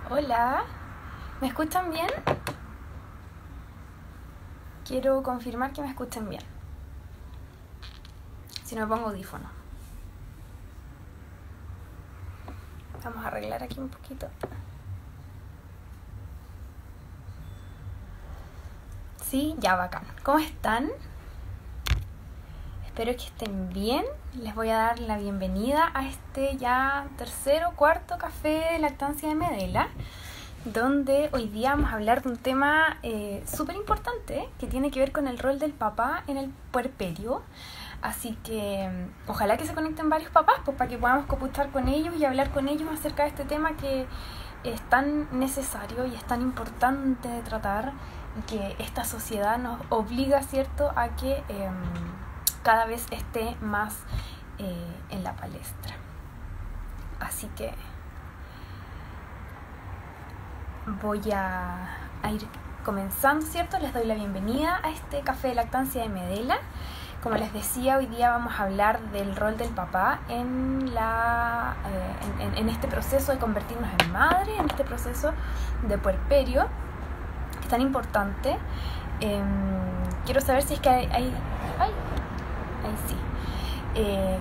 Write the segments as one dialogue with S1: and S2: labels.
S1: Hola, ¿me escuchan bien? Quiero confirmar que me escuchen bien. Si no me pongo audífono. Vamos a arreglar aquí un poquito. Sí, ya bacán. ¿Cómo están? Espero que estén bien. Les voy a dar la bienvenida a este ya tercer o cuarto café de lactancia de Medela, donde hoy día vamos a hablar de un tema súper importante que tiene que ver con el rol del papá en el puerperio. Así que ojalá que se conecten varios papás pues, para que podamos copuchar con ellos y hablar con ellos acerca de este tema que es tan necesario y es tan importante de tratar y que esta sociedad nos obliga, ¿cierto?, a que cada vez esté más en la palestra. Así que voy a ir comenzando, ¿cierto? Les doy la bienvenida a este café de lactancia de Medela. Como les decía, hoy día vamos a hablar del rol del papá en este proceso de convertirnos en madre, en este proceso de puerperio, que es tan importante. Quiero saber si es que ahí sí.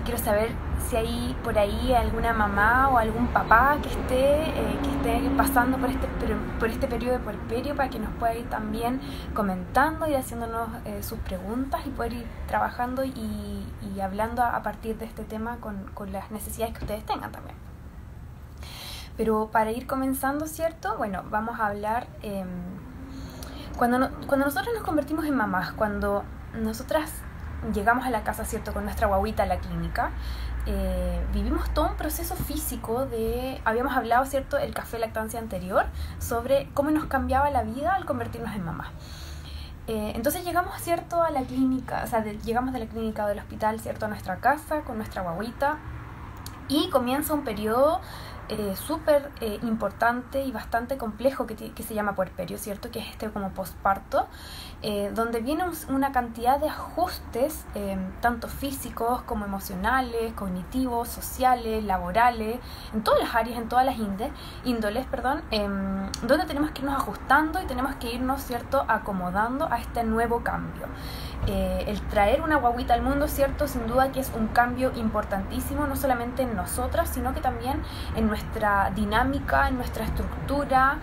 S1: Quiero saber si hay por ahí alguna mamá o algún papá que esté pasando por este periodo de puerperio, para que nos pueda ir también comentando y haciéndonos sus preguntas y poder ir trabajando y hablando a partir de este tema con las necesidades que ustedes tengan también. Pero para ir comenzando, ¿cierto? Bueno, vamos a hablar cuando nosotros nos convertimos en mamás, cuando nosotras llegamos a la casa, ¿cierto?, con nuestra guaguita a la clínica, vivimos todo un proceso físico habíamos hablado, ¿cierto?, el café lactancia anterior, sobre cómo nos cambiaba la vida al convertirnos en mamá. Entonces llegamos, ¿cierto?, a la clínica, o sea, llegamos de la clínica o del hospital, ¿cierto?, a nuestra casa con nuestra guaguita, y comienza un periodo súper importante y bastante complejo que se llama puerperio, ¿cierto?, que es este como posparto, donde viene una cantidad de ajustes, tanto físicos como emocionales, cognitivos, sociales, laborales, en todas las áreas, en todas las índoles, donde tenemos que irnos ajustando y tenemos que irnos, ¿cierto?, acomodando a este nuevo cambio. El traer una guaguita al mundo, ¿cierto?, sin duda que es un cambio importantísimo, no solamente en nosotras, sino que también en nuestra dinámica, en nuestra estructura,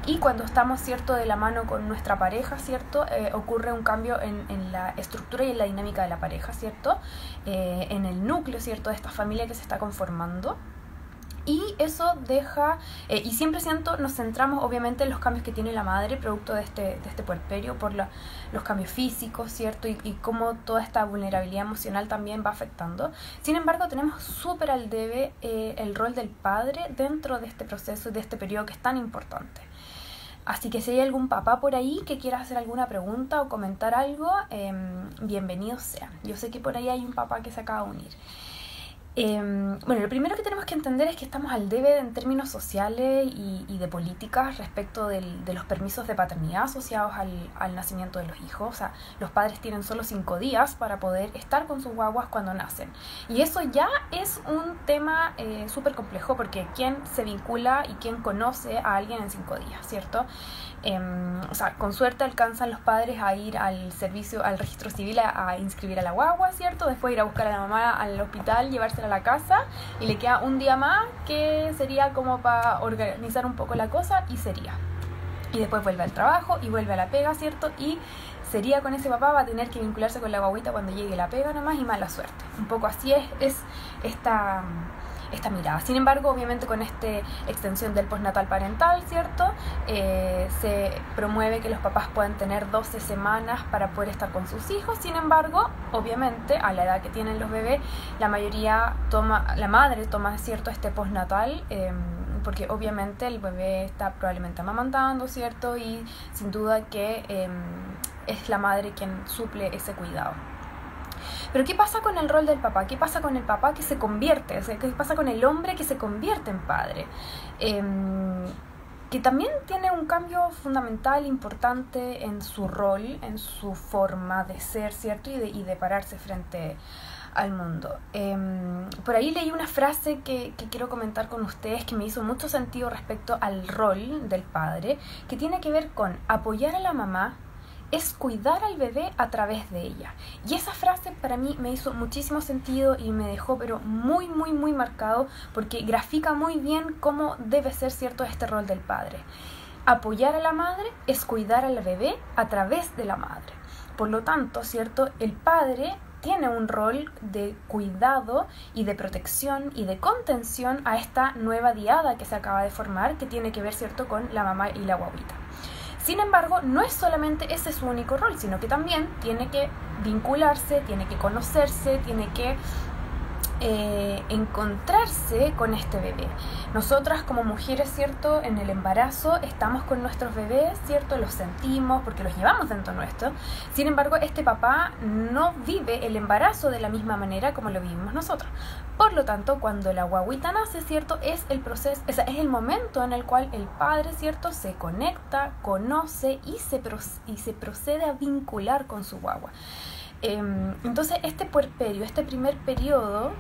S1: y cuando estamos, ¿cierto?, de la mano con nuestra pareja, ¿cierto?, ocurre un cambio en la estructura y en la dinámica de la pareja, ¿cierto?, en el núcleo, ¿cierto?, de esta familia que se está conformando. Y eso deja, y siempre nos centramos obviamente en los cambios que tiene la madre producto de este puerperio, por los cambios físicos, ¿cierto? Y cómo toda esta vulnerabilidad emocional también va afectando. Sin embargo, tenemos súper al debe el rol del padre dentro de este proceso y de este periodo que es tan importante. Así que si hay algún papá por ahí que quiera hacer alguna pregunta o comentar algo, bienvenidos sean. Yo sé que por ahí hay un papá que se acaba de unir. Bueno, lo primero que tenemos que entender es que estamos al debe en términos sociales y de políticas respecto de los permisos de paternidad asociados al nacimiento de los hijos. O sea, los padres tienen solo 5 días para poder estar con sus guaguas cuando nacen. Y eso ya es un tema súper complejo, porque ¿quién se vincula y quién conoce a alguien en 5 días, ¿cierto? O sea, con suerte alcanzan los padres a ir al registro civil a inscribir a la guagua, ¿cierto? Después ir a buscar a la mamá al hospital, llevársela a la casa, y le queda un día más que sería como para organizar un poco la cosa, y después vuelve al trabajo y vuelve a la pega, ¿cierto? Y sería con ese papá, va a tener que vincularse con la guaguita cuando llegue la pega nomás, y mala suerte. Un poco así es esta mirada. Sin embargo, obviamente con esta extensión del postnatal parental, ¿cierto? Se promueve que los papás puedan tener 12 semanas para poder estar con sus hijos. Sin embargo, obviamente, a la edad que tienen los bebés, la madre toma, ¿cierto?, este postnatal, porque obviamente el bebé está probablemente amamantando, ¿cierto? Y sin duda que es la madre quien suple ese cuidado. Pero ¿qué pasa con el rol del papá? ¿Qué pasa con el papá que se convierte? O sea, ¿qué pasa con el hombre que se convierte en padre? Que también tiene un cambio fundamental, importante en su rol, en su forma de ser, ¿cierto? Y de pararse frente al mundo. Por ahí leí una frase que quiero comentar con ustedes que me hizo mucho sentido respecto al rol del padre, que tiene que ver con apoyar a la mamá es cuidar al bebé a través de ella. Y esa frase para mí me hizo muchísimo sentido y me dejó pero muy marcado, porque grafica muy bien cómo debe ser, cierto, este rol del padre. Apoyar a la madre es cuidar al bebé a través de la madre. Por lo tanto, cierto, el padre tiene un rol de cuidado y de protección y de contención a esta nueva diada que se acaba de formar, que tiene que ver, cierto, con la mamá y la guaguita. Sin embargo, no es solamente ese su único rol, sino que también tiene que vincularse, tiene que conocerse, tiene que encontrarse con este bebé. Nosotras como mujeres, cierto, en el embarazo estamos con nuestros bebés, cierto, los sentimos porque los llevamos dentro nuestro. Sin embargo, este papá no vive el embarazo de la misma manera como lo vivimos nosotros. Por lo tanto, cuando la guaguita nace, cierto, es el proceso, es el momento en el cual el padre, cierto, se conecta, conoce y se procede a vincular con su guagua. Entonces este puerperio, este primer periodo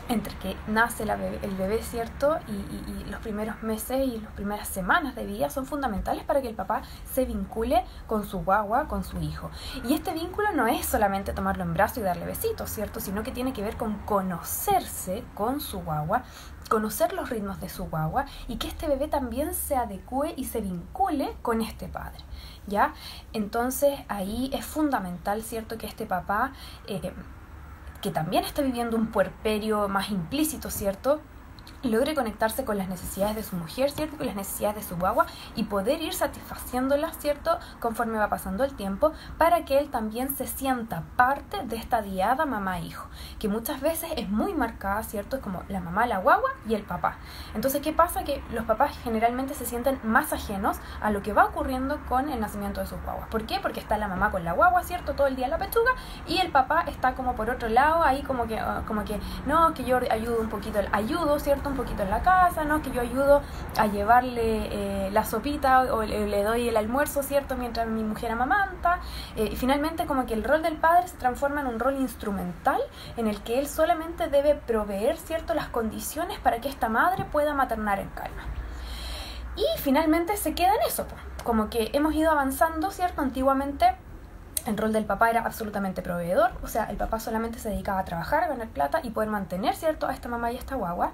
S1: entre que nace el bebé, cierto, y los primeros meses y las primeras semanas de vida son fundamentales para que el papá se vincule con su guagua, con su hijo. Y este vínculo no es solamente tomarlo en brazos y darle besitos, cierto, sino que tiene que ver con conocerse con su guagua, conocer los ritmos de su guagua y que este bebé también se adecue y se vincule con este padre, ¿ya? Entonces ahí es fundamental, cierto, que este papá que también está viviendo un puerperio más implícito, ¿cierto?, logre conectarse con las necesidades de su mujer, ¿cierto?, con las necesidades de su guagua y poder ir satisfaciéndolas, ¿cierto?, conforme va pasando el tiempo, para que él también se sienta parte de esta diada mamá-hijo, que muchas veces es muy marcada, ¿cierto?, es como la mamá, la guagua y el papá. Entonces, ¿qué pasa? Que los papás generalmente se sienten más ajenos a lo que va ocurriendo con el nacimiento de sus guaguas. ¿Por qué? Porque está la mamá con la guagua, ¿cierto?, todo el día en la pechuga, y el papá está como por otro lado, ahí como que no, que yo ayudo un poquito, ¿cierto?, un poquito en la casa, ¿no?, que yo ayudo a llevarle la sopita o le doy el almuerzo, ¿cierto?, mientras mi mujer amamanta. Y finalmente como que el rol del padre se transforma en un rol instrumental en el que él solamente debe proveer, ¿cierto?, las condiciones para que esta madre pueda maternar en calma. Y finalmente se queda en eso, como que hemos ido avanzando, ¿cierto? Antiguamente el rol del papá era absolutamente proveedor, o sea, el papá solamente se dedicaba a trabajar, a ganar plata y poder mantener, ¿cierto?, a esta mamá y a esta guagua.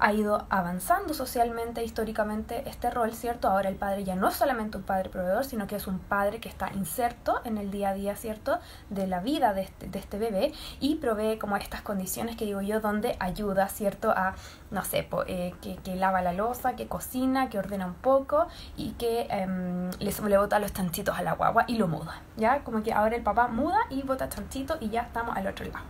S1: Ha ido avanzando socialmente, históricamente este rol, ¿cierto? Ahora el padre ya no es solamente un padre proveedor, sino que es un padre que está inserto en el día a día, ¿cierto?, de la vida de este bebé y provee como estas condiciones que digo yo, donde ayuda, ¿cierto?, a, no sé, que lava la loza, que cocina, que ordena un poco y que le bota los chanchitos a la guagua y lo muda, ¿ya? Como que ahora el papá muda y bota chanchitos y ya estamos al otro lado.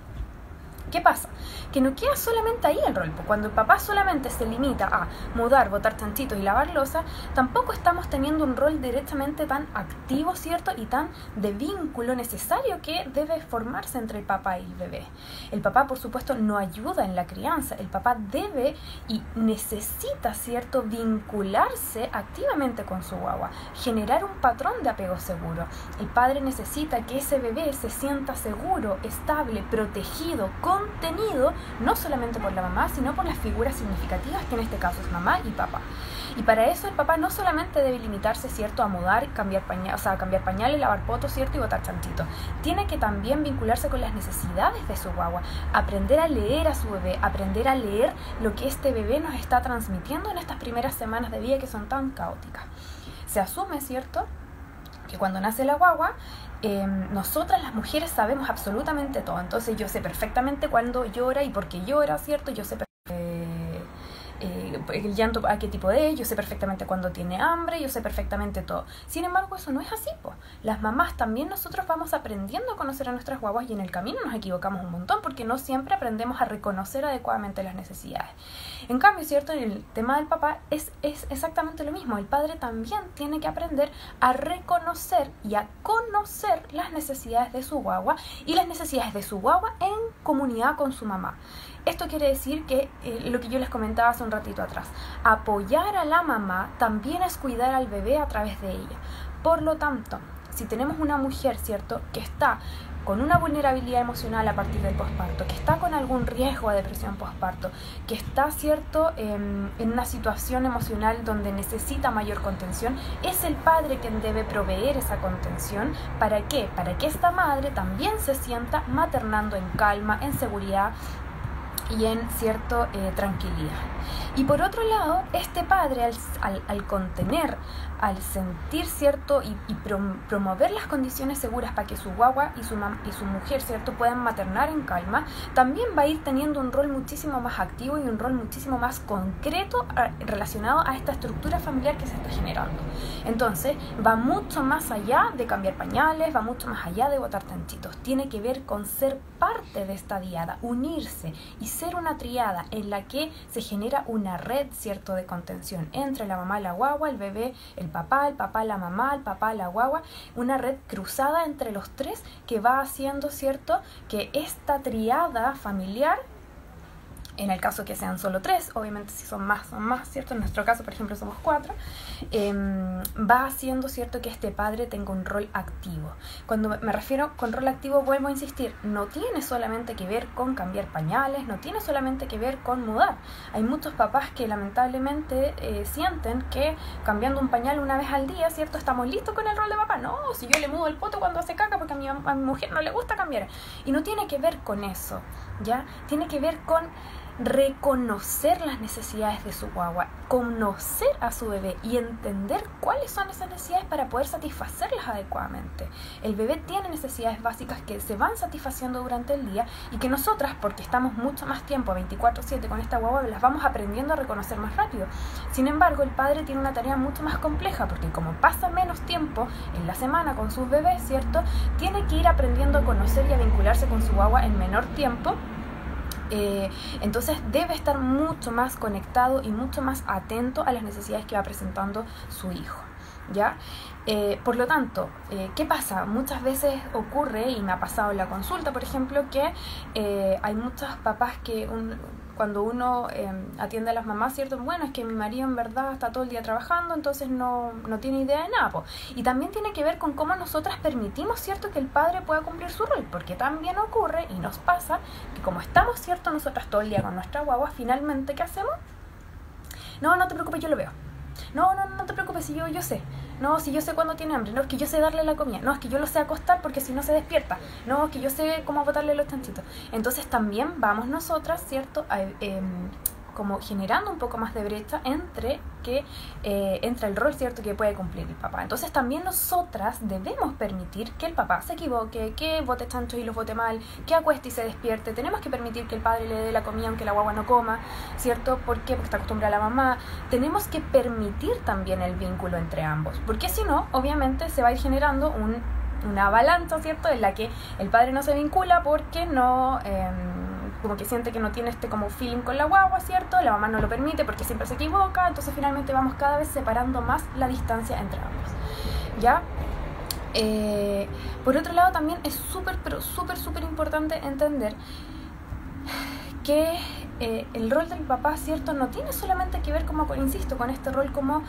S1: ¿Qué pasa? Que no queda solamente ahí el rol. Cuando el papá solamente se limita a mudar, botar chanchitos y lavar loza, tampoco estamos teniendo un rol directamente tan activo, ¿cierto?, y tan de vínculo necesario que debe formarse entre el papá y el bebé. El papá, por supuesto, no ayuda en la crianza. El papá debe y necesita, ¿cierto?, vincularse activamente con su guagua, generar un patrón de apego seguro. El padre necesita que ese bebé se sienta seguro, estable, protegido, contenido, no solamente por la mamá, sino por las figuras significativas, que en este caso es mamá y papá. Y para eso el papá no solamente debe limitarse, ¿cierto?, a mudar, cambiar pañales, lavar potos, ¿cierto?, y botar chanchitos. Tiene que también vincularse con las necesidades de su guagua, aprender a leer a su bebé, aprender a leer lo que este bebé nos está transmitiendo en estas primeras semanas de vida que son tan caóticas. Se asume, ¿cierto?, que cuando nace la guagua, nosotras las mujeres sabemos absolutamente todo. Entonces yo sé perfectamente cuándo llora y por qué llora, ¿cierto? Yo sé el llanto a qué tipo es, yo sé perfectamente cuándo tiene hambre, yo sé perfectamente todo. Sin embargo, eso no es así, po. Las mamás también, nosotros vamos aprendiendo a conocer a nuestras guaguas y en el camino nos equivocamos un montón porque no siempre aprendemos a reconocer adecuadamente las necesidades. En cambio, ¿cierto?, en el tema del papá es exactamente lo mismo. El padre también tiene que aprender a reconocer y a conocer las necesidades de su guagua y las necesidades de su guagua en comunidad con su mamá. Esto quiere decir que lo que yo les comentaba hace un ratito atrás, apoyar a la mamá también es cuidar al bebé a través de ella. Por lo tanto, si tenemos una mujer, ¿cierto?, que está con una vulnerabilidad emocional a partir del posparto, que está con algún riesgo de depresión posparto, que está, ¿cierto?, en una situación emocional donde necesita mayor contención, es el padre quien debe proveer esa contención. ¿Para qué? Para que esta madre también se sienta maternando en calma, en seguridad y en tranquilidad. Y por otro lado, este padre al contener, al sentir, ¿cierto?, y promover las condiciones seguras para que su guagua y su mujer, ¿cierto?, puedan maternar en calma, también va a ir teniendo un rol muchísimo más activo y un rol muchísimo más concreto relacionado a esta estructura familiar que se está generando. Entonces, va mucho más allá de cambiar pañales, va mucho más allá de botar tanchitos. Tiene que ver con ser parte de esta diada, unirse y ser una triada en la que se genera una red, ¿cierto?, de contención entre la mamá y la guagua, el bebé, el papá, la mamá, el papá, la guagua, una red cruzada entre los tres que va haciendo, ¿cierto?, que esta triada familiar, en el caso que sean solo 3, obviamente si son más, ¿cierto? En nuestro caso, por ejemplo, somos 4, va haciendo, ¿cierto?, que este padre tenga un rol activo. Cuando me refiero con rol activo, vuelvo a insistir, no tiene solamente que ver con cambiar pañales, no tiene solamente que ver con mudar. Hay muchos papás que lamentablemente sienten que cambiando un pañal una vez al día, ¿cierto?, estamos listos con el rol de papá. No, si yo le mudo el poto cuando hace caca porque a mi mujer no le gusta cambiar. Y no tiene que ver con eso, ¿ya? Tiene que ver con reconocer las necesidades de su guagua, conocer a su bebé y entender cuáles son esas necesidades para poder satisfacerlas adecuadamente. El bebé tiene necesidades básicas que se van satisfaciendo durante el día y que nosotras, porque estamos mucho más tiempo 24/7 con esta guagua, las vamos aprendiendo a reconocer más rápido. Sin embargo, el padre tiene una tarea mucho más compleja porque como pasa menos tiempo en la semana con sus bebés, ¿cierto?, tiene que ir aprendiendo a conocer y a vincularse con su guagua en menor tiempo. Entonces debe estar mucho más conectado y mucho más atento a las necesidades que va presentando su hijo, ¿ya? Por lo tanto, ¿qué pasa? Muchas veces ocurre, y me ha pasado en la consulta, por ejemplo, que hay muchos papás que cuando uno atiende a las mamás, ¿cierto? Bueno, es que mi marido en verdad está todo el día trabajando, entonces no tiene idea de nada, po. Y también tiene que ver con cómo nosotras permitimos, ¿cierto?, que el padre pueda cumplir su rol, porque también ocurre y nos pasa que como estamos, ¿cierto?, nosotras todo el día con nuestra guagua, finalmente, ¿qué hacemos? No te preocupes, yo lo veo. No te preocupes, si yo sé. No, si yo sé cuándo tiene hambre. No, es que yo sé darle la comida. No, es que yo lo sé acostar porque si no se despierta. No, es que yo sé cómo botarle los chanchitos. Entonces también vamos nosotras, ¿cierto?, como generando un poco más de brecha entre el rol, ¿cierto?, que puede cumplir el papá. Entonces también nosotras debemos permitir que el papá se equivoque, que bote chanchos y los bote mal, que acueste y se despierte. Tenemos que permitir que el padre le dé la comida aunque la guagua no coma, ¿cierto? ¿Por qué? Porque está acostumbrada a la mamá. Tenemos que permitir también el vínculo entre ambos, porque si no, obviamente se va a ir generando una avalancha, ¿cierto?, en la que el padre no se vincula porque no... como que siente que no tiene como feeling con la guagua, ¿cierto? La mamá no lo permite porque siempre se equivoca, entonces finalmente vamos cada vez separando más la distancia entre ambos, ¿ya? Por otro lado también es súper importante entender que el rol del papá, ¿cierto?, no tiene solamente que ver insisto, con este rol como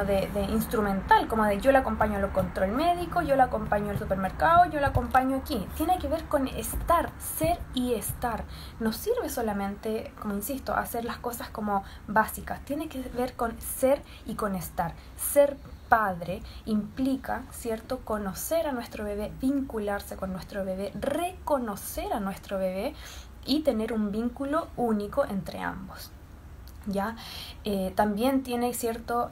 S1: de instrumental, como de yo la acompaño al control médico, yo la acompaño al supermercado, yo la acompaño aquí. Tiene que ver con estar, ser y estar. No sirve solamente, como insisto, hacer las cosas como básicas. Tiene que ver con ser y con estar. Ser padre implica, ¿cierto?, conocer a nuestro bebé, vincularse con nuestro bebé, reconocer a nuestro bebé y tener un vínculo único entre ambos, ¿ya? También tiene cierto,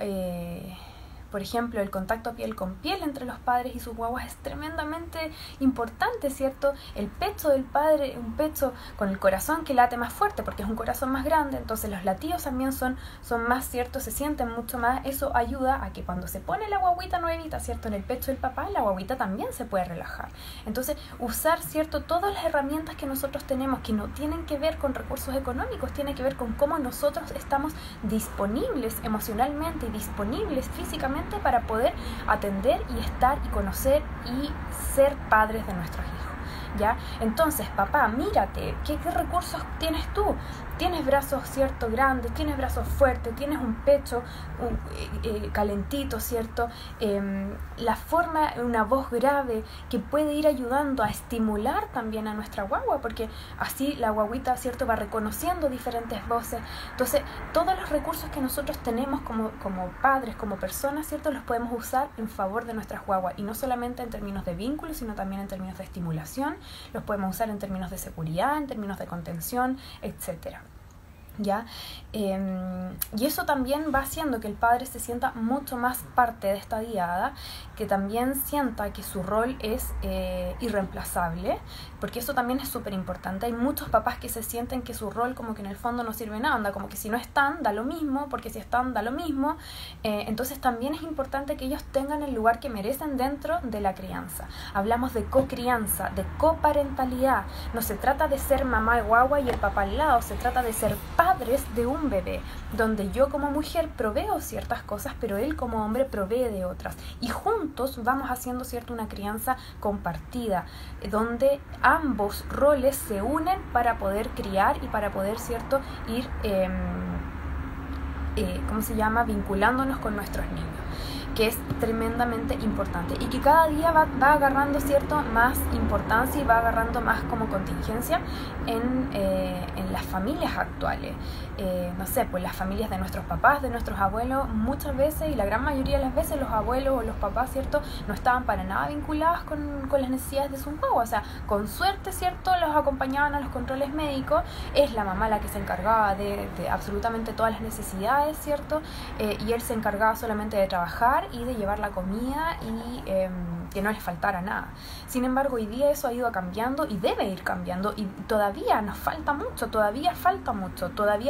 S1: por ejemplo, el contacto piel con piel entre los padres y sus guaguas es tremendamente importante, ¿cierto? El pecho del padre, un pecho con el corazón que late más fuerte porque es un corazón más grande, entonces los latidos también son más, ¿cierto? Se sienten mucho más. Eso ayuda a que cuando se pone la guaguita nuevita, ¿cierto?, en el pecho del papá, la guaguita también se puede relajar. Entonces, usar, ¿cierto?, todas las herramientas que nosotros tenemos, que no tienen que ver con recursos económicos, tiene que ver con cómo nosotros estamos disponibles emocionalmente y disponibles físicamente para poder atender y estar y conocer y ser padres de nuestros hijos, ¿ya? Entonces, papá, mírate, ¿qué recursos tienes tú? Tienes brazos, ¿cierto?, grandes, tienes brazos fuertes, tienes un pecho calentito, ¿cierto? La forma, una voz grave que puede ir ayudando a estimular también a nuestra guagua, porque así la guaguita, ¿cierto?, va reconociendo diferentes voces. Entonces, todos los recursos que nosotros tenemos como padres, como personas, ¿cierto?, los podemos usar en favor de nuestras guaguas, y no solamente en términos de vínculos, sino también en términos de estimulación. Los podemos usar en términos de seguridad, en términos de contención, etcétera. ¿Ya? Y eso también va haciendo que el padre se sienta mucho más parte de esta diada, que también sienta que su rol es irreemplazable, porque eso también es súper importante. Hay muchos papás que se sienten que su rol como que en el fondo no sirve nada, como que si no están da lo mismo, porque si están da lo mismo. Entonces también es importante que ellos tengan el lugar que merecen dentro de la crianza. Hablamos de cocrianza, de coparentalidad. No se trata de ser mamá y guagua y el papá al lado, se trata de ser padres de un bebé, donde yo como mujer proveo ciertas cosas, pero él como hombre provee de otras, y juntos vamos haciendo, ¿cierto?, una crianza compartida, donde ambos roles se unen para poder criar y para poder, ¿cierto?, ir vinculándonos con nuestros niños, que es tremendamente importante y que cada día va agarrando, ¿cierto?, más importancia y va agarrando más como contingencia en las familias actuales. No sé, pues las familias de nuestros papás, de nuestros abuelos, muchas veces, y la gran mayoría de las veces, los abuelos o los papás, ¿cierto?, no estaban para nada vinculados con las necesidades de sus guaguas. O sea, con suerte, ¿cierto?, los acompañaban a los controles médicos, es la mamá la que se encargaba de absolutamente todas las necesidades, ¿cierto?, y él se encargaba solamente de trabajar y de llevar la comida y que no les faltara nada. Sin embargo, hoy día eso ha ido cambiando y debe ir cambiando, y todavía nos falta mucho, todavía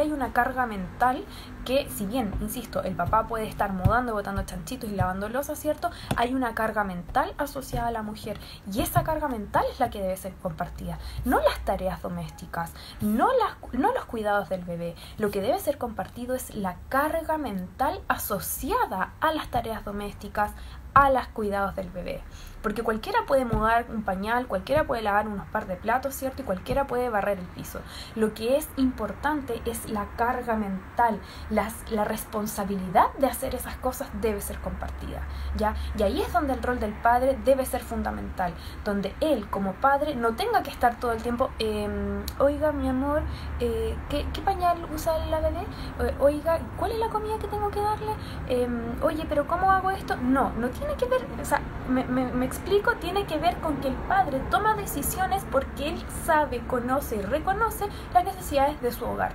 S1: hay una carga mental que, si bien, insisto, el papá puede estar mudando, botando chanchitos y lavando losa, ¿cierto?, hay una carga mental asociada a la mujer, y esa carga mental es la que debe ser compartida, no las tareas domésticas, no los cuidados del bebé. Lo que debe ser compartido es la carga mental asociada a las tareas domésticas, a los cuidados del bebé. Porque cualquiera puede mudar un pañal, cualquiera puede lavar unos par de platos, ¿cierto?, y cualquiera puede barrer el piso. Lo que es importante es la carga mental, la responsabilidad de hacer esas cosas debe ser compartida, ¿ya? Y ahí es donde el rol del padre debe ser fundamental, donde él como padre no tenga que estar todo el tiempo, oiga, mi amor, ¿qué pañal usa la bebé? Oiga, ¿cuál es la comida que tengo que darle? Oye, pero ¿cómo hago esto? No tiene que ver, o sea, me explico, tiene que ver con que el padre toma decisiones porque él sabe, conoce y reconoce las necesidades de su hogar.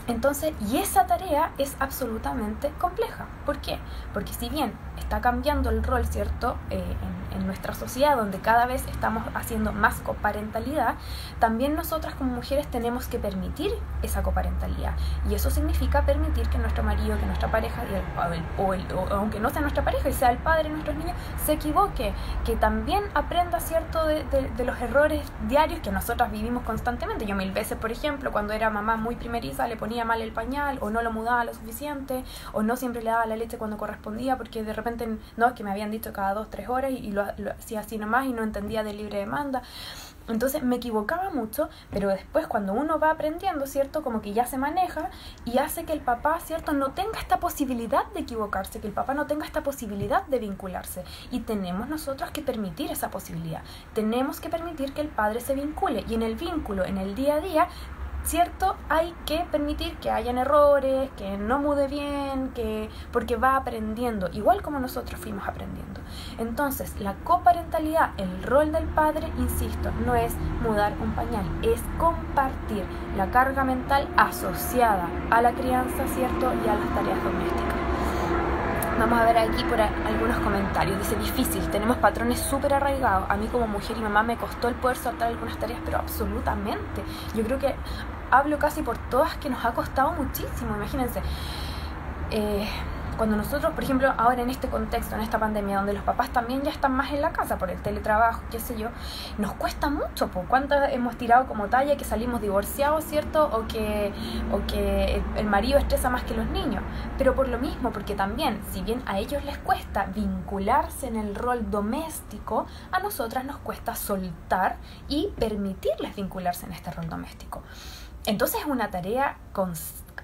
S1: Entonces, y esa tarea es absolutamente compleja. ¿Por qué? Porque si bien está cambiando el rol, ¿cierto?, en nuestra sociedad, donde cada vez estamos haciendo más coparentalidad, también nosotras como mujeres tenemos que permitir esa coparentalidad. Y eso significa permitir que nuestro marido, que nuestra pareja, o aunque no sea nuestra pareja y sea el padre de nuestros niños, se equivoque, que también aprenda, ¿cierto?, de los errores diarios que nosotras vivimos constantemente. Yo 1000 veces, por ejemplo, cuando era mamá muy primeriza, le ponía mal el pañal, o no lo mudaba lo suficiente, o no siempre le daba la leche cuando correspondía, porque de repente, no, que me habían dicho cada 2-3 horas y lo hacía así nomás y no entendía de libre demanda. Entonces me equivocaba mucho, pero después cuando uno va aprendiendo, ¿cierto?, como que ya se maneja y hace que el papá, ¿cierto?, no tenga esta posibilidad de equivocarse, que el papá no tenga esta posibilidad de vincularse. Y tenemos nosotros que permitir esa posibilidad. Tenemos que permitir que el padre se vincule, y en el vínculo, en el día a día, ¿cierto?, hay que permitir que hayan errores, que no mude bien, porque va aprendiendo, igual como nosotros fuimos aprendiendo. Entonces, la coparentalidad, el rol del padre, insisto, no es mudar un pañal, es compartir la carga mental asociada a la crianza, ¿cierto?, y a las tareas domésticas. Vamos a ver aquí por algunos comentarios. Dice, difícil, tenemos patrones súper arraigados. A mí como mujer y mamá me costó el poder soltar algunas tareas, pero absolutamente. Yo creo que hablo casi por todas que nos ha costado muchísimo. Imagínense, cuando nosotros, por ejemplo, ahora en este contexto, en esta pandemia, donde los papás también ya están más en la casa por el teletrabajo, qué sé yo, nos cuesta mucho, pues. ¿Cuántas hemos tirado como talla que salimos divorciados, cierto? O que el marido estresa más que los niños. Pero por lo mismo, porque también, si bien a ellos les cuesta vincularse en el rol doméstico, a nosotras nos cuesta soltar y permitirles vincularse en este rol doméstico. Entonces es una tarea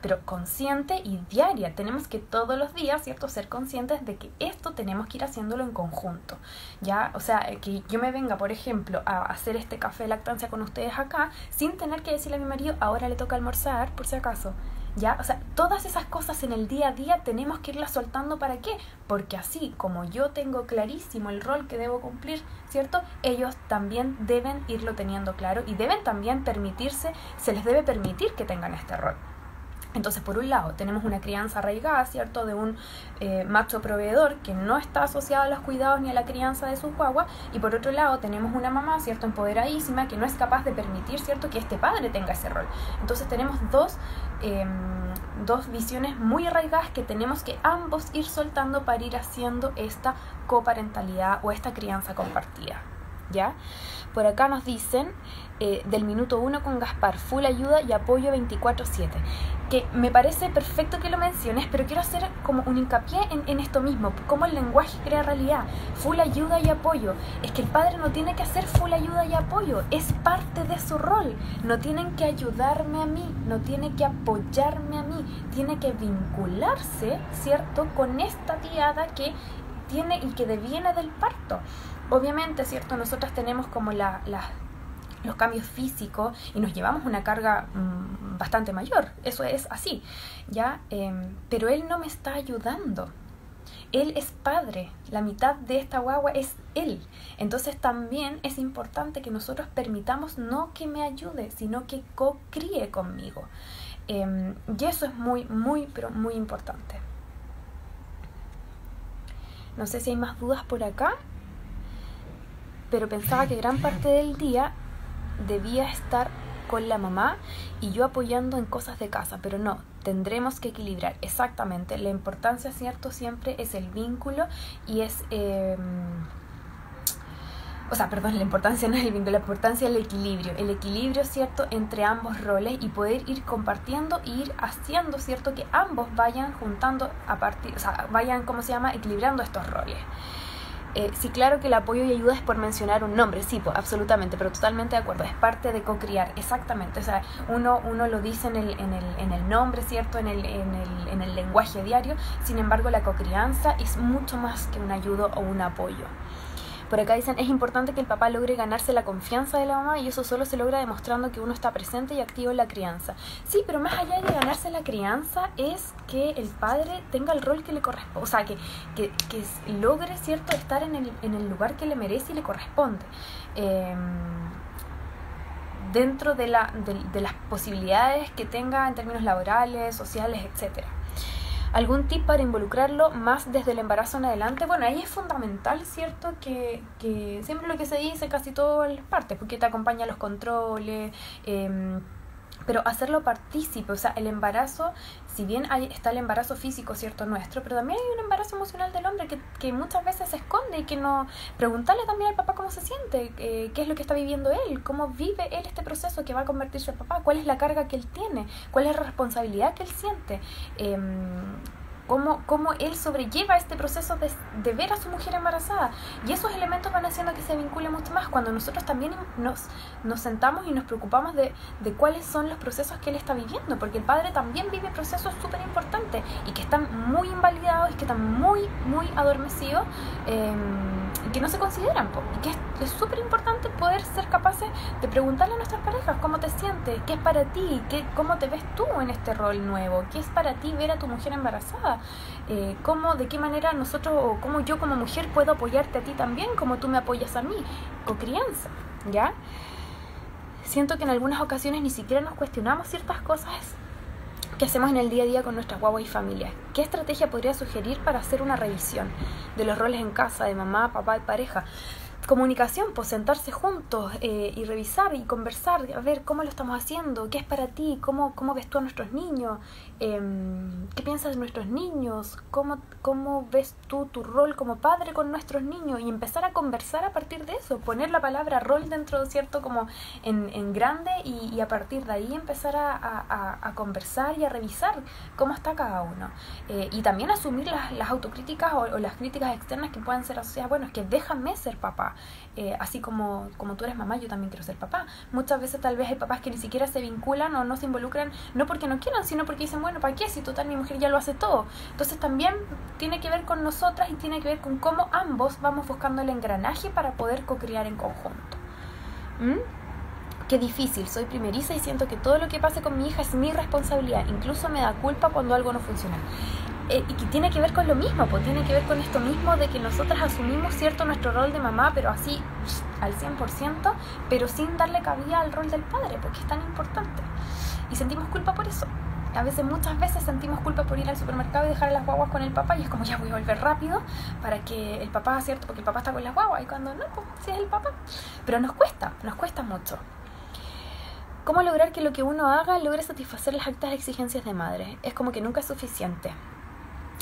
S1: pero consciente y diaria. Tenemos que todos los días, ¿cierto?, ser conscientes de que esto tenemos que ir haciéndolo en conjunto, ¿ya? O sea, que yo me venga, por ejemplo, a hacer este café de lactancia con ustedes acá, sin tener que decirle a mi marido, ahora le toca almorzar, por si acaso, ¿ya? O sea, todas esas cosas en el día a día tenemos que irlas soltando. ¿Para qué? Porque así como yo tengo clarísimo el rol que debo cumplir, ¿cierto?, ellos también deben irlo teniendo claro y deben también se les debe permitir que tengan este rol. Entonces, por un lado, tenemos una crianza arraigada, ¿cierto?, de un macho proveedor que no está asociado a los cuidados ni a la crianza de sus guaguas, y por otro lado, tenemos una mamá, ¿cierto?, empoderadísima, que no es capaz de permitir, ¿cierto?, que este padre tenga ese rol. Entonces, tenemos dos visiones muy arraigadas que tenemos que ambos ir soltando para ir haciendo esta coparentalidad o esta crianza compartida, ¿ya? Por acá nos dicen, del minuto 1 con Gaspar, full ayuda y apoyo 24/7. Que me parece perfecto que lo menciones, pero quiero hacer como un hincapié en esto mismo, cómo el lenguaje crea realidad. Full ayuda y apoyo. Es que el padre no tiene que hacer full ayuda y apoyo, es parte de su rol. No tienen que ayudarme a mí, no tiene que apoyarme a mí, tiene que vincularse, ¿cierto?, con esta diada que tiene y que deviene del parto. Obviamente, ¿cierto?, nosotras tenemos como los cambios físicos y nos llevamos una carga bastante mayor, eso es así, ¿ya? Pero él no me está ayudando. Él es padre, la mitad de esta guagua es él. Entonces también es importante que nosotros permitamos no que me ayude, sino que co-críe conmigo. Y eso es muy, muy, pero muy importante. No sé si hay más dudas por acá, pero pensaba que gran parte del día debía estar con la mamá y yo apoyando en cosas de casa, pero no, tendremos que equilibrar. Exactamente, la importancia, ¿cierto?, siempre es el vínculo y es... la importancia no es el vínculo, la importancia es el equilibrio, ¿cierto?, entre ambos roles y poder ir compartiendo e ir haciendo, ¿cierto?, que ambos vayan juntando vayan, equilibrando estos roles. Sí, claro que el apoyo y ayuda es por mencionar un nombre, sí, pues, absolutamente, pero totalmente de acuerdo, es parte de co-criar, exactamente. O sea, uno lo dice en el nombre, ¿cierto?, en el lenguaje diario. Sin embargo, la co-crianza es mucho más que un ayudo o un apoyo. Por acá dicen, es importante que el papá logre ganarse la confianza de la mamá y eso solo se logra demostrando que uno está presente y activo en la crianza. Sí, pero más allá de ganarse la crianza es que el padre tenga el rol que le corresponde, o sea, que logre, ¿cierto?, estar en el lugar que le merece y le corresponde. Dentro de las posibilidades que tenga en términos laborales, sociales, etcétera. ¿Algún tip para involucrarlo más desde el embarazo en adelante? Bueno, ahí es fundamental, ¿cierto?, que siempre lo que se dice casi todas las partes, porque te acompaña a los controles, pero hacerlo partícipe. O sea, el embarazo, si bien está el embarazo físico, ¿cierto?, nuestro, pero también hay un embarazo emocional del hombre que muchas veces se esconde y que no... Preguntarle también al papá cómo se siente, qué es lo que está viviendo él, cómo vive él este proceso que va a convertirse en papá, cuál es la carga que él tiene, cuál es la responsabilidad que él siente, cómo él sobrelleva este proceso de ver a su mujer embarazada. Y esos elementos van haciendo que se vincule mucho más cuando nosotros también nos sentamos y nos preocupamos de cuáles son los procesos que él está viviendo, porque el padre también vive procesos súper importantes y que están muy invalidados y que están muy, muy adormecidos, y que no se consideran, y que es súper importante poder ser capaces de preguntarle a nuestras parejas cómo te sientes, qué es para ti, cómo te ves tú en este rol nuevo, qué es para ti ver a tu mujer embarazada, de qué manera nosotros, o cómo yo como mujer puedo apoyarte a ti también, como tú me apoyas a mí, cocrianza, ¿ya? Siento que en algunas ocasiones ni siquiera nos cuestionamos ciertas cosas que hacemos en el día a día con nuestras guaguas y familias. ¿Qué estrategia podría sugerir para hacer una revisión de los roles en casa, de mamá, papá y pareja? comunicación, pues sentarse juntos y revisar y conversar, a ver cómo lo estamos haciendo, qué es para ti, cómo ves tú a nuestros niños, qué piensas de nuestros niños, cómo ves tú tu rol como padre con nuestros niños, y empezar a conversar a partir de eso, poner la palabra rol dentro, ¿cierto?, como en grande, y a partir de ahí empezar a conversar y a revisar cómo está cada uno, y también asumir las autocríticas o las críticas externas que puedan ser asociadas. Bueno, es que déjame ser papá. Así como tú eres mamá, yo también quiero ser papá. Muchas veces tal vez hay papás que ni siquiera se vinculan o no se involucran, no porque no quieran, sino porque dicen, bueno, ¿para qué? Si total mi mujer ya lo hace todo. Entonces también tiene que ver con nosotras y tiene que ver con cómo ambos vamos buscando el engranaje para poder co-crear en conjunto. Qué difícil, soy primeriza y siento que todo lo que pase con mi hija es mi responsabilidad, incluso me da culpa cuando algo no funciona. Y que tiene que ver con lo mismo, pues tiene que ver con esto mismo de que nosotras asumimos, ¿cierto?, nuestro rol de mamá, pero así al 100%, pero sin darle cabida al rol del padre, porque es tan importante. Y sentimos culpa por eso. Muchas veces sentimos culpa por ir al supermercado y dejar a las guaguas con el papá, y es como, ya voy a volver rápido para que el papá, ¿cierto?, porque el papá está con las guaguas, y cuando no, pues sí es el papá. Pero nos cuesta mucho. ¿Cómo lograr que lo que uno haga logre satisfacer las altas exigencias de madre? Es como que nunca es suficiente.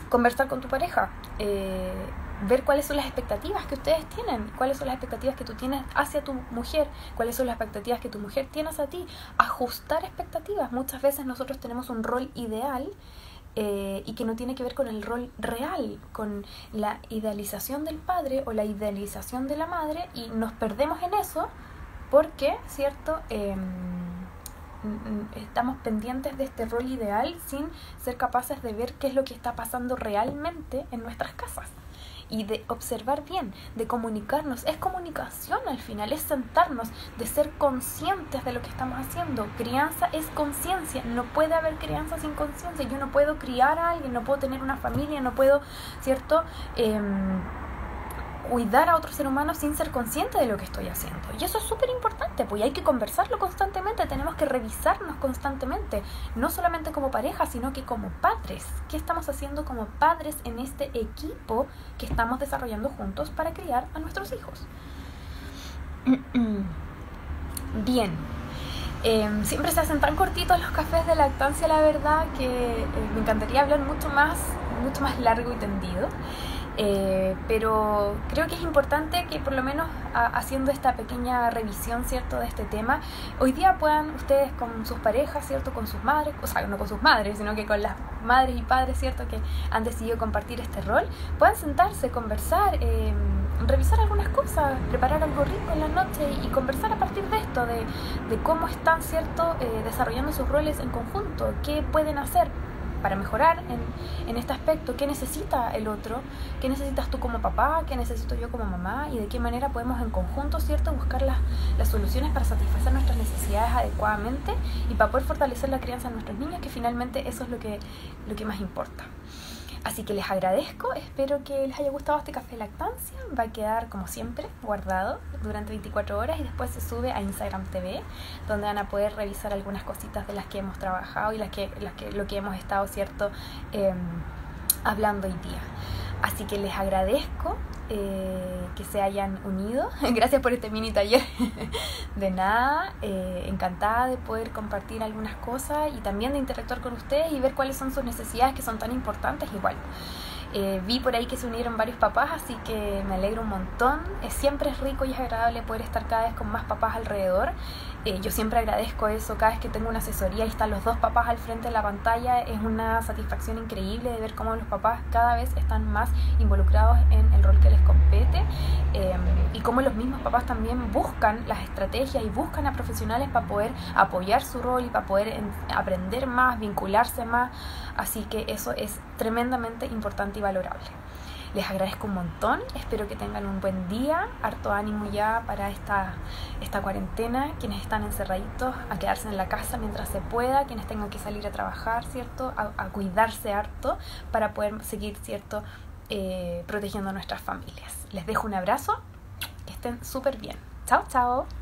S1: Conversar con tu pareja, ver cuáles son las expectativas que ustedes tienen, cuáles son las expectativas que tú tienes hacia tu mujer, cuáles son las expectativas que tu mujer tiene hacia ti, ajustar expectativas. Muchas veces nosotros tenemos un rol ideal y que no tiene que ver con el rol real, con la idealización del padre o la idealización de la madre, y nos perdemos en eso porque, ¿cierto?, estamos pendientes de este rol ideal sin ser capaces de ver qué es lo que está pasando realmente en nuestras casas y de observar bien, de comunicarnos. Es comunicación al final, es sentarnos, de ser conscientes de lo que estamos haciendo. Crianza es conciencia, no puede haber crianza sin conciencia. Yo no puedo criar a alguien, no puedo tener una familia, no puedo, ¿cierto?, cuidar a otro ser humano sin ser consciente de lo que estoy haciendo. Y eso es súper importante, pues hay que conversarlo constantemente, tenemos que revisarnos constantemente, no solamente como pareja, sino que como padres. ¿Qué estamos haciendo como padres en este equipo que estamos desarrollando juntos para criar a nuestros hijos? Bien. Siempre se hacen tan cortitos los cafés de lactancia, la verdad, que me encantaría hablar mucho más largo y tendido. Pero creo que es importante que por lo menos haciendo esta pequeña revisión, ¿cierto?, de este tema, hoy día puedan ustedes con sus parejas, ¿cierto?, con sus madres, o sea, no con sus madres, sino que con las madres y padres, ¿cierto?, que han decidido compartir este rol, puedan sentarse, conversar, revisar algunas cosas, preparar algo rico en la noche y conversar a partir de esto, de cómo están, ¿cierto?, desarrollando sus roles en conjunto, qué pueden hacer para mejorar en este aspecto, qué necesita el otro, qué necesitas tú como papá, qué necesito yo como mamá, y de qué manera podemos en conjunto, ¿cierto?, buscar las soluciones para satisfacer nuestras necesidades adecuadamente y para poder fortalecer la crianza de nuestros niños, que finalmente eso es lo que más importa. Así que les agradezco, espero que les haya gustado este café de lactancia. Va a quedar como siempre guardado durante 24 horas y después se sube a Instagram TV, donde van a poder revisar algunas cositas de las que hemos trabajado y lo que hemos estado, ¿cierto?, hablando hoy día. Así que les agradezco que se hayan unido. Gracias por este mini taller. De nada, encantada de poder compartir algunas cosas y también de interactuar con ustedes y ver cuáles son sus necesidades, que son tan importantes igual. Vi por ahí que se unieron varios papás, así que me alegro un montón. Siempre es rico y es agradable poder estar cada vez con más papás alrededor. Yo siempre agradezco eso, cada vez que tengo una asesoría y están los dos papás al frente de la pantalla, es una satisfacción increíble de ver cómo los papás cada vez están más involucrados en el rol que les compete, y cómo los mismos papás también buscan las estrategias y buscan a profesionales para poder apoyar su rol y para poder aprender más, vincularse más. Así que eso es tremendamente importante y valorable. Les agradezco un montón, espero que tengan un buen día, harto ánimo ya para esta cuarentena, quienes están encerraditos, a quedarse en la casa mientras se pueda, quienes tengan que salir a trabajar, ¿cierto?, a cuidarse harto para poder seguir, ¿cierto?, protegiendo a nuestras familias. Les dejo un abrazo, que estén súper bien. Chao, chao.